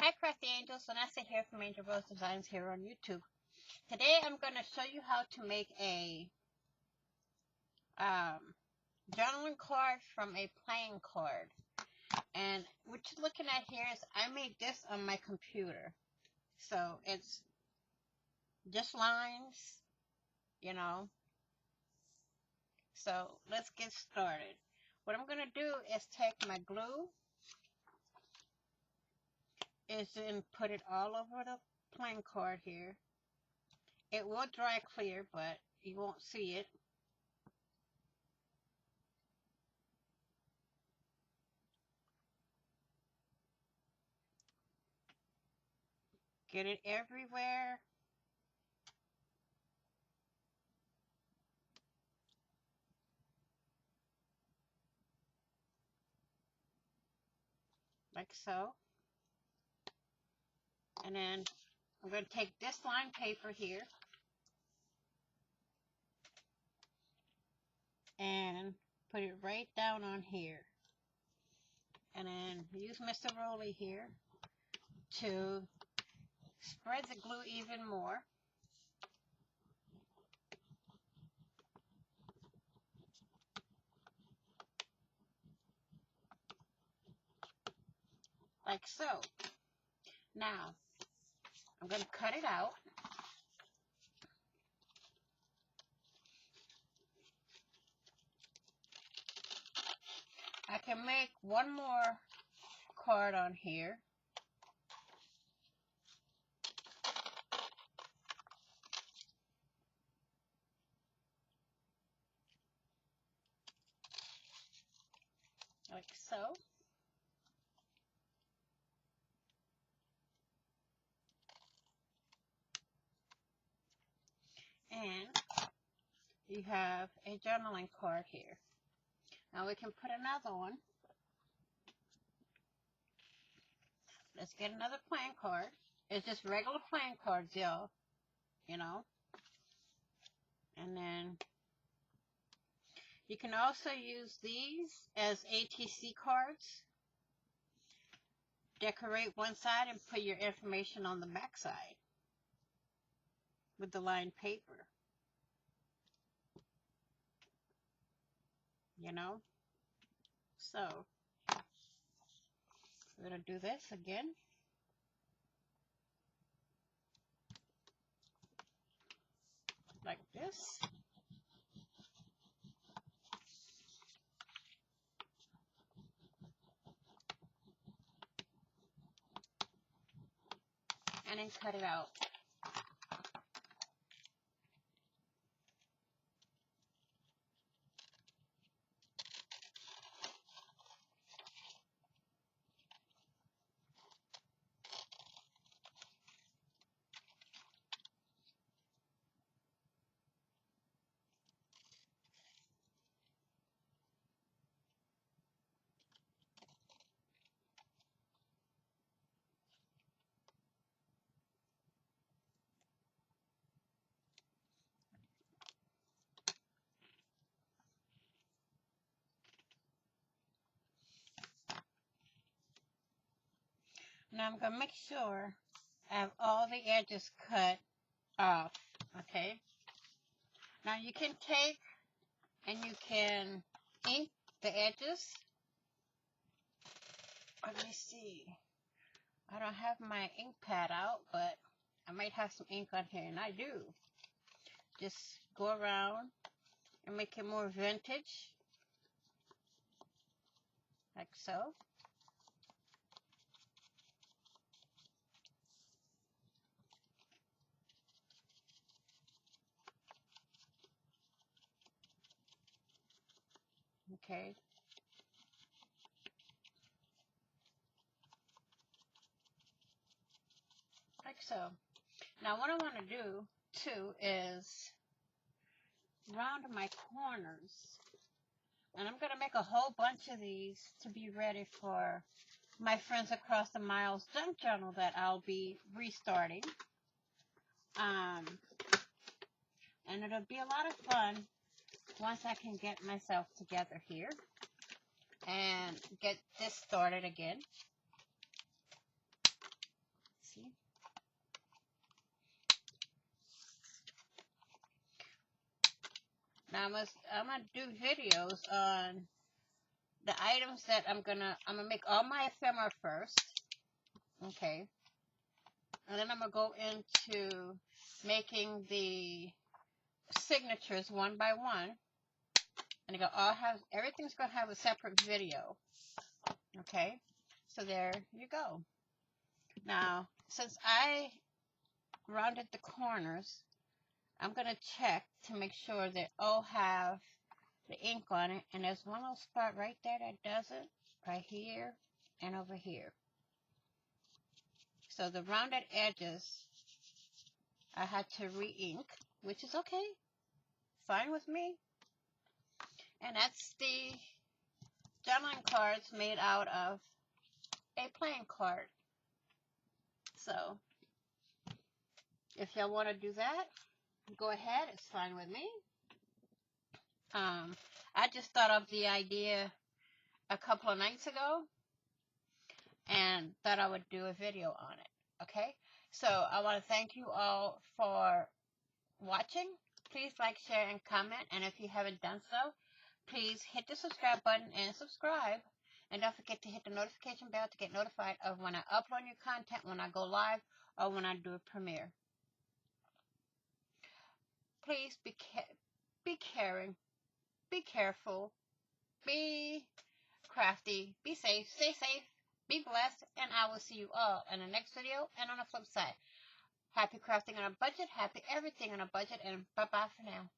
Hi Crafty Angels, Vanessa here from AngelRose Designs here on YouTube. Today I'm going to show you how to make a journaling card from a playing card. And what you're looking at here is I made this on my computer. So it's just lines, you know. So let's get started. What I'm going to do is take my glue and put it all over the playing card here. It will dry clear, but you won't see it. Get it everywhere. Like so. And then I'm going to take this line paper here and put it right down on here. And then use Mr. Rolly here to spread the glue even more. Like so. Now, I'm going to cut it out. I can make one more card on here. Like so. And you have a journaling card here. Now we can put another one. Let's get another playing card. It's just regular playing cards, y'all. You know. And then you can also use these as ATC cards. Decorate one side and put your information on the back side with the lined paper. You know? So, we're going to do this again. Like this. And then cut it out. Now I'm going to make sure I have all the edges cut off. Okay? Now you can take and you can ink the edges. Let me see. I don't have my ink pad out, but I might have some ink on here, and I do. Just go around and make it more vintage. Like so. Okay. Like so. Now what I want to do too is round my corners. And I'm going to make a whole bunch of these to be ready for my Friends Across the Miles junk journal that I'll be restarting. And it'll be a lot of fun once I can get myself together here and get this started again. easy. Now I'm gonna do videos on the items that I'm gonna make all my ephemera first, okay, and then I'm gonna go into making the signatures one by one, and they all have, everything's gonna have a separate video, okay. So there you go. Now, since I rounded the corners, I'm gonna check to make sure they all have the ink on it, and there's one little spot right there that doesn't, right here and over here. So the rounded edges I had to re-ink, which is okay, fine with me. And that's the journaling cards made out of a playing card. So if y'all want to do that, go ahead, it's fine with me. I just thought of the idea a couple of nights ago and thought I would do a video on it, okay? So I want to thank you all for watching. Please like, share, and comment, and if you haven't done so, please hit the subscribe button and subscribe, and don't forget to hit the notification bell to get notified of when I upload new content, when I go live, or when I do a premiere. Please be caring, be careful, be crafty, be safe, stay safe, be blessed, and I will see you all in the next video and on the flip side. Happy crafting on a budget, happy everything on a budget, and bye-bye for now.